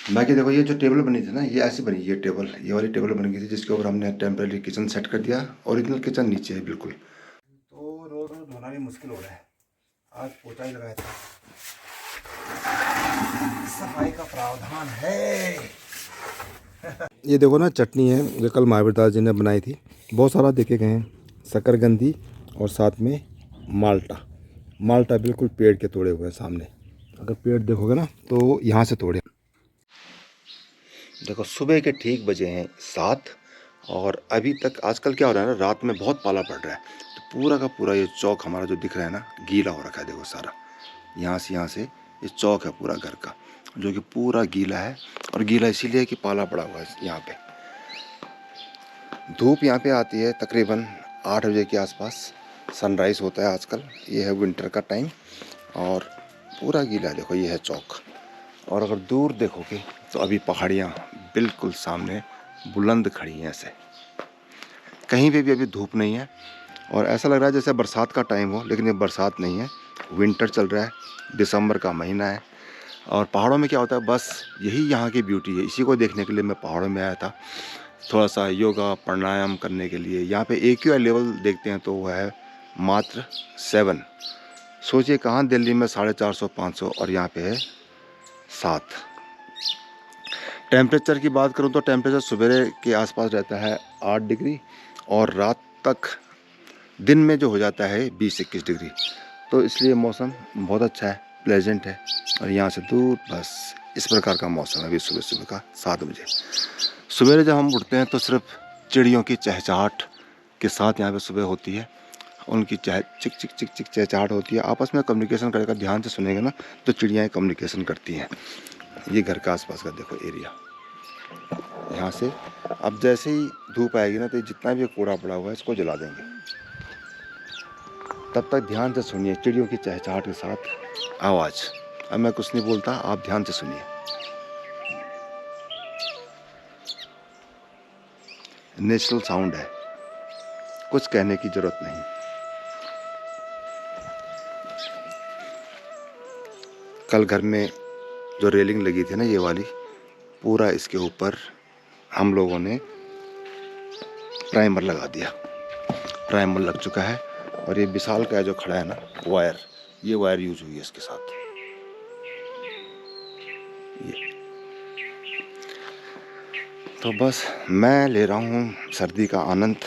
बाकी देखो ये जो टेबल बनी थी ना, ये ऐसी बनी, ये टेबल, ये वाली टेबल बन गई थी जिसके ऊपर हमने टेम्परेरी किचन सेट कर दिया। ओरिजिनल किचन नीचे है बिल्कुल। तो रोज रोज धोना भी मुश्किल हो रहा है। आज पोछा ही लगाया था। सफाई का प्रावधान है। ये देखो ना, चटनी है जो कल महावीर दास जी ने बनाई थी। बहुत सारा देखे गए हैं, शकरकंदी और साथ में माल्टा। माल्टा बिल्कुल पेड़ के तोड़े हुए हैं सामने। अगर पेड़ देखोगे ना तो यहाँ से तोड़े। देखो सुबह के ठीक बजे हैं 7 और अभी तक आजकल क्या हो रहा है ना, रात में बहुत पाला पड़ रहा है। तो पूरा का पूरा ये चौक हमारा जो दिख रहा है ना, गीला हो रखा है। देखो सारा यहाँ से ये चौक है पूरा घर का, जो कि पूरा गीला है। और गीला इसीलिए कि पाला पड़ा हुआ है यहाँ पे। धूप यहाँ पे आती है तकरीबन 8 बजे के आसपास। सनराइज़ होता है आजकल। ये है विंटर का टाइम और पूरा गीला है। देखो ये है चौक। और अगर दूर देखोगे तो अभी पहाड़ियाँ बिल्कुल सामने बुलंद खड़ी हैं ऐसे। कहीं पे भी अभी धूप नहीं है और ऐसा लग रहा है जैसे बरसात का टाइम हो, लेकिन ये बरसात नहीं है। विंटर चल रहा है, दिसंबर का महीना है। और पहाड़ों में क्या होता है, बस यही यहाँ की ब्यूटी है। इसी को देखने के लिए मैं पहाड़ों में आया था, थोड़ा सा योगा प्राणायाम करने के लिए। यहाँ पे AQI लेवल देखते हैं तो वह है मात्र 7। सोचिए कहाँ दिल्ली में 450 500 और यहाँ पे है 7। टेम्परेचर की बात करूँ तो टेम्परेचर सवेरे के आसपास रहता है 8 डिग्री और रात तक दिन में जो हो जाता है 20-21 डिग्री। तो इसलिए मौसम बहुत अच्छा है, प्लेजेंट है। और यहाँ से दूर बस इस प्रकार का मौसम है अभी सुबह सुबह का 7 बजे। सवेरे जब हम उठते हैं तो सिर्फ चिड़ियों की चहचहाट के साथ यहाँ पे सुबह होती है। उनकी चिक चिक चिक चिक चहचहाट होती है, आपस में कम्युनिकेशन करेगा। ध्यान से सुनेंगे ना तो चिड़ियाँ कम्युनिकेशन करती हैं। ये घर का आसपास का देखो एरिया। यहाँ से अब जैसे ही धूप आएगी ना तो जितना भी कूड़ा पड़ा हुआ है इसको जला देंगे। तब तक ध्यान से सुनिए चिड़ियों की चहचहाट के साथ आवाज़। अब मैं कुछ नहीं बोलता, आप ध्यान से सुनिए। नेचुरल साउंड है, कुछ कहने की ज़रूरत नहीं। कल घर में जो रेलिंग लगी थी ना, ये वाली, पूरा इसके ऊपर हम लोगों ने प्राइमर लगा दिया। प्राइमर लग चुका है और ये विशाल का जो खड़ा है ना वायर, ये वायर यूज हुई है इसके साथ। ये तो बस मैं ले रहा हूँ सर्दी का आनंद।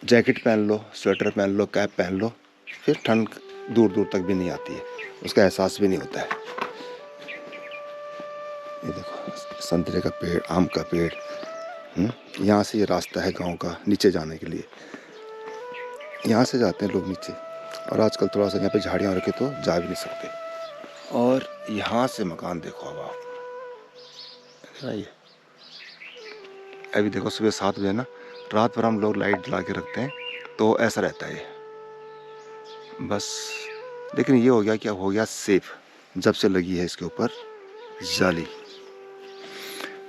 जैकेट पहन लो, स्वेटर पहन लो, कैप पहन लो, फिर ठंड दूर दूर तक भी नहीं आती है, उसका एहसास भी नहीं होता है। ये देखो संतरे का पेड़, आम का पेड़। यहाँ से ये रास्ता है गांव का नीचे जाने के लिए। यहाँ से जाते हैं लोग नीचे। और आजकल थोड़ा सा यहाँ पे झाड़ियाँ रखे तो जा भी नहीं सकते। और यहाँ से मकान देखो अब आप, ये अभी देखो सुबह 7 बजे ना, रात भर हम लोग लाइट जला के रखते हैं तो ऐसा रहता है बस। लेकिन ये हो गया, क्या हो गया, सेफ। जब से लगी है इसके ऊपर जाली,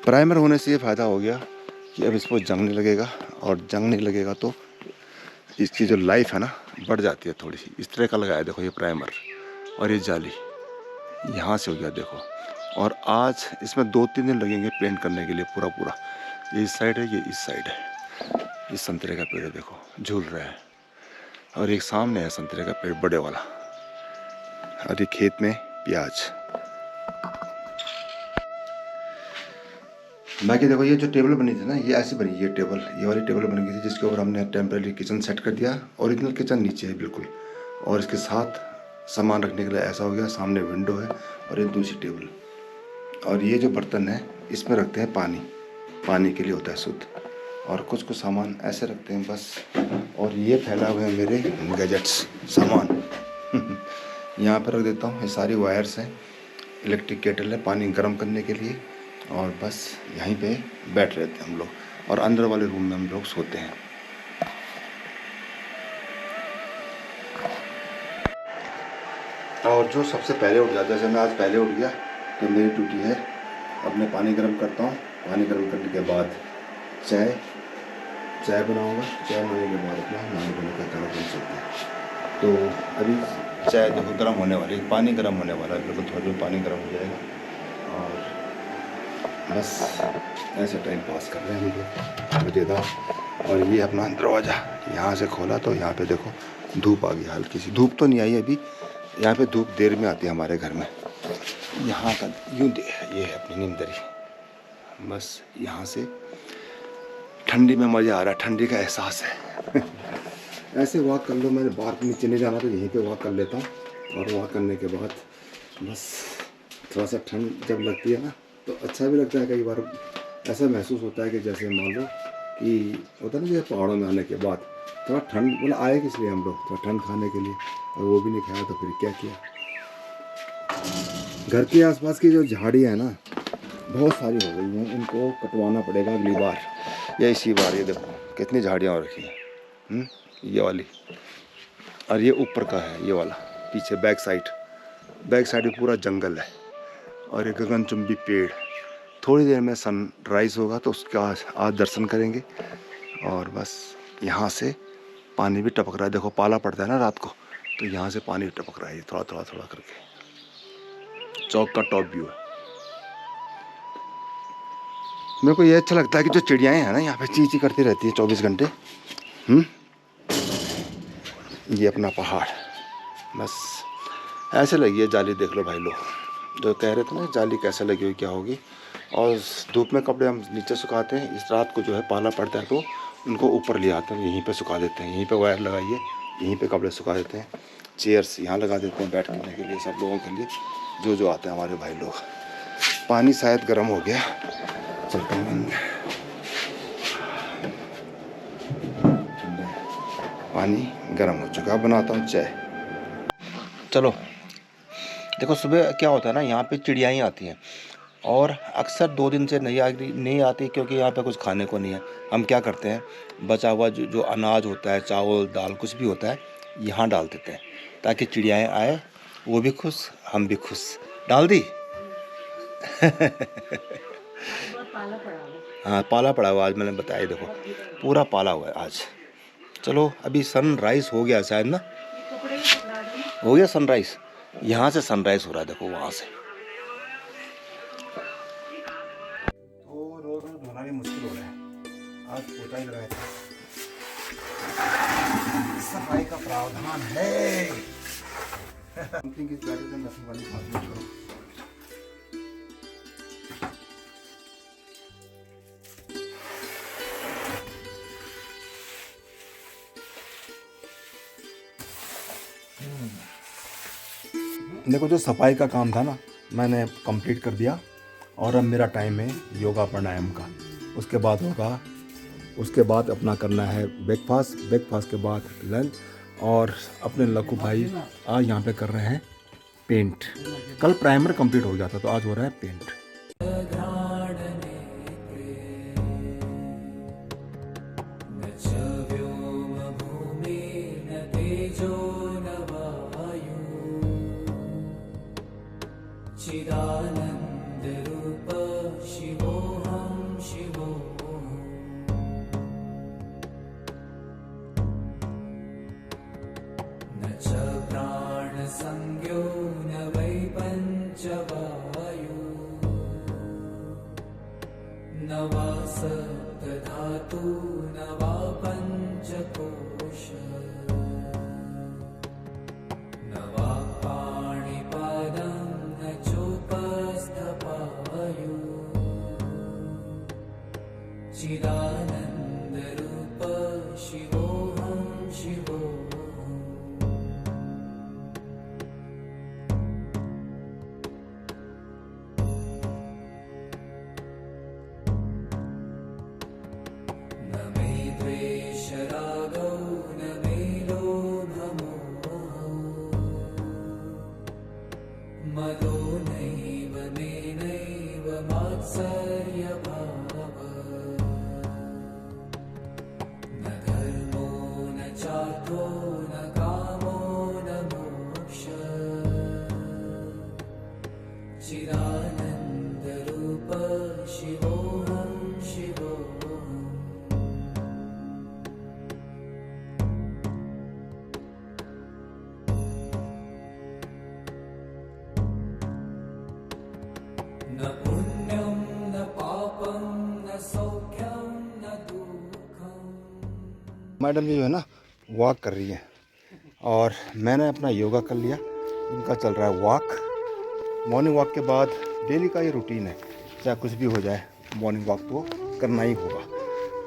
प्राइमर होने से ये फ़ायदा हो गया कि अब इसको जंग नहीं लगेगा। और जंग नहीं लगेगा तो इसकी जो लाइफ है ना बढ़ जाती है थोड़ी सी। इस तरह का लगाया देखो ये प्राइमर और ये जाली यहाँ से हो गया देखो। और आज इसमें 2-3 दिन लगेंगे पेंट करने के लिए पूरा पूरा। ये इस साइड है, ये इस साइड है। ये संतरे का पेड़ है देखो झूल रहा है। और एक सामने है संतरे का पेड़ बड़े वाला। और ये खेत में प्याज। बाकी देखो ये जो टेबल बनी थी ना, ये ऐसी बनी, ये टेबल, ये वाली टेबल बन गई थी जिसके ऊपर हमने टेम्परेरी किचन सेट कर दिया। ओरिजिनल किचन नीचे है बिल्कुल। और इसके साथ सामान रखने के लिए ऐसा हो गया, सामने विंडो है और ये दूसरी टेबल। और ये जो बर्तन है इसमें रखते हैं पानी, पानी के लिए होता है शुद्ध। और कुछ कुछ सामान ऐसे रखते हैं बस। और ये फैला हुए हैं मेरे गैजेट्स सामान। यहाँ पर रख देता हूँ। ये सारी वायर्स हैं, इलेक्ट्रिक केटल है पानी गर्म करने के लिए। और बस यहीं पे बैठ रहते हैं हम लोग। और अंदर वाले रूम में हम लोग सोते हैं। और जो सबसे पहले उठ जाता है, जैसे मैं आज पहले उठ गया तो मेरी ड्यूटी है, अब मैं पानी गर्म करता हूँ। पानी गर्म करने के बाद चाय बनाऊँगा। चाय बनाने के बाद अपना नहाने धोने का काम कर सकते हैं। तो अभी चाय देखो गर्म होने वाली है, पानी गर्म होने वाला है बिल्कुल। थोड़ा देर पानी गर्म हो जाएगा और बस ऐसे टाइम पास कर रहे हैं हम लोग मज़ेदार। और ये अपना दरवाज़ा यहाँ से खोला तो यहाँ पे देखो धूप आ गई, हल्की सी धूप तो नहीं आई अभी, यहाँ पे धूप देर में आती है हमारे घर में। यहाँ का यूँ ये है अपनी नींद दरी। बस यहाँ से ठंडी में मज़ा आ रहा है, ठंडी का एहसास है। ऐसे वॉक कर लो, मैंने बाहर नीचे नहीं जाना तो यहीं पे वॉक कर लेता हूँ। और वॉक करने के बाद बस थोड़ा सा ठंड जब लगती है ना तो अच्छा भी लगता है। कई बार ऐसा महसूस होता है कि जैसे मान लो कि होता है ना जैसे पहाड़ों में आने के बाद थोड़ा ठंड, मतलब आए किस लिए हम लोग, थोड़ा ठंड खाने के लिए, और वो भी नहीं खाया तो फिर क्या किया। घर के आसपास की जो झाड़ियाँ हैं ना बहुत सारी हो गई हैं, इनको कटवाना पड़ेगा अगली बार या इसी बार। ये देखो कितनी झाड़ियाँ हो रखी हैं, ये वाली, और ये ऊपर का है ये वाला, पीछे बैक साइड भी पूरा जंगल है। और एक गगनचुंबी पेड़। थोड़ी देर में सनराइज़ होगा तो उसका आज दर्शन करेंगे। और बस यहाँ से पानी भी टपक रहा है, देखो पाला पड़ता है ना रात को, तो यहाँ से पानी टपक रहा है थोड़ा थोड़ा करके। चौक का टॉप व्यू है। मेरे को ये अच्छा लगता है कि जो चिड़ियाँ हैं ना यहाँ पे ची ची करती रहती है 24 घंटे। ये अपना पहाड़, बस ऐसे लगी है जाली। देख लो भाई लोग जो कह रहे थे ना जाली कैसे लगी हुई क्या होगी। और धूप में कपड़े हम नीचे सुखाते हैं, इस रात को जो है पाला पड़ता है तो उनको ऊपर ले आते हैं, यहीं पे सुखा देते हैं। यहीं पे वायर लगाइए, यहीं पे कपड़े सुखा देते हैं। चेयर्स यहाँ लगा देते हैं बैठने के लिए, सब लोगों के लिए जो आते हैं हमारे भाई लोग। पानी शायद गर्म हो गया, चलते हैं। पानी गर्म हो चुका, बनाता हूँ चाय। चलो देखो सुबह क्या होता है ना, यहाँ पे चिड़ियाँ ही आती हैं और अक्सर 2 दिन से नहीं आती क्योंकि यहाँ पे कुछ खाने को नहीं है। हम क्या करते हैं, बचा हुआ जो अनाज होता है, चावल दाल कुछ भी होता है, यहाँ डाल देते हैं ताकि चिड़ियाँ आए, वो भी खुश हम भी खुश। डाल दी। हाँ पाला पड़ा हुआ आज, मैंने बताया देखो पूरा पाला हुआ है आज। चलो अभी सनराइज़ हो गया शायद ना, हो गया सनराइज़। यहाँ से सनराइज़ हो रहा है देखो वहाँ से। तो रोज धोना भी मुश्किल हो रहा है, आज पोछा ही लगाया था। सफाई का प्रावधान है। देखो जो सफाई का काम था ना मैंने कंप्लीट कर दिया और अब मेरा टाइम है योगा प्राणायाम का। उसके बाद होगा, उसके बाद अपना करना है ब्रेकफास्ट के बाद लंच। और अपने लक्कू भाई आज यहाँ पे कर रहे हैं पेंट। कल प्राइमर कंप्लीट हो गया था तो आज हो रहा है पेंट। संज्ञो न वै पंचवायु न वा सप्तधातु न वा पंचकोश न वा पाणिपादं न चोपस्थपायु चिदानन्दरूप शिवोऽहं शिवोऽहम्। मदो नैव मेनैव मात्सर्यभावः न धर्मो न चार्थो न कामो न मोक्षः चिदानन्दरूप शिवोऽहं शिवोऽहम्। न पुण्यं न सौख्यं न दुःखम्। मैडम जी जो है ना वॉक कर रही है और मैंने अपना योगा कर लिया। इनका चल रहा है वॉक। मॉर्निंग वॉक के बाद डेली का ये रूटीन है, चाहे कुछ भी हो जाए मॉर्निंग वॉक तो करना ही होगा,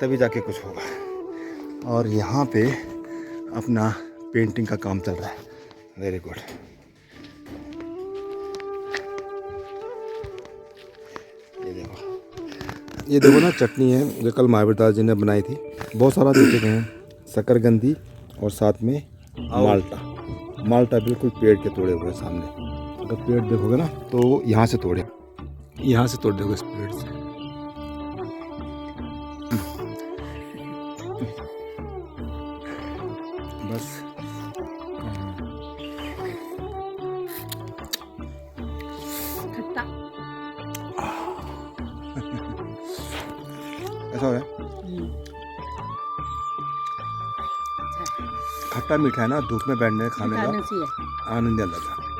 तभी जाके कुछ होगा। और यहाँ पे अपना पेंटिंग का काम चल रहा है। Very good. ये देखो ना चटनी है जो कल महावीर दास जी ने बनाई थी। बहुत सारा देते गए हैं, शकरकंदी और साथ में माल्टा। माल्टा बिल्कुल पेड़ के तोड़े हुए सामने। अगर पेड़ देखोगे ना तो यहाँ से तोड़ दोगे इस पेड़ से। बस ऐसा हो रहा है। खट्टा मीठा है ना, धूप में बैठने खाने का आनंद अलग है।